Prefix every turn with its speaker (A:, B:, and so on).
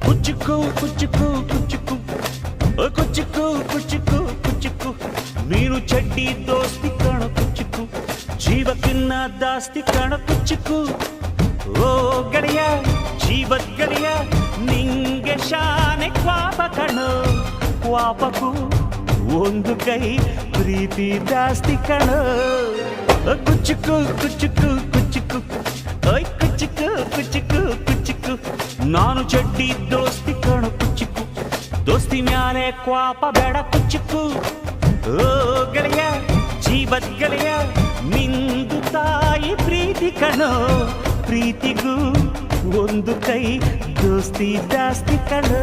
A: ಕುಚ್ಚುಕು ಕುಚ್ಚುಕು ಕುಚ್ಚುಕು ಕುಚ್ಚುಕು ಕುಚ್ಚುಕು ಕುಚ್ಚುಕು ನೀನು ಚಡ್ಡಿ ದೋಸ್ತಿ ಕಾಣ ಕುಚ್ಚುಕು ಜೀವಕ್ಕಿನ್ನ ದಾಸ್ತಿ ಕಾಣ ಕುಚ್ಚುಕು ಓ ಗೆಳೆಯ ಜೀವದ್ ಗೆಳೆಯ ನಿಂಗೆ ಶಾನೆ ಕ್ವಾಪ ಕಣೋ ಕ್ವಾಪಕ್ಕೂ ಒಂದು ಕೈ ಪ್ರೀತಿ ಜಾಸ್ತಿ ಕಣೋ ಕುಚ್ಚುಕು ಕುಚ್ಚುಕು ಕುಚ್ಚುಕು ಓಯ್ ಕುಚ್ಚುಕು ಕುಚ್ಚುಕು ಕುಚ್ಚುಕು ನಾನು ಚಡ್ಡಿ ದೋಸ್ತಿ ಕಾಣೋ ಕುಚ್ಚುಕು ದೋಸ್ತಿ ಮ್ಯಾಲೆ ಕ್ವಾಪ ಬೇಡ ಕುಚ್ಚುಕು ಓ ಗೆಳೆಯ ಜೀವದ್ ಗೆಳೆಯ ನಿಂದು ತಾಯಿ ಪ್ರೀತಿ ಕಣೋ ಪ್ರೀತಿಗೂ ಒಂದು ಕೈ ದೋಸ್ತಿ ಜಾಸ್ತಿ ಕಣೋ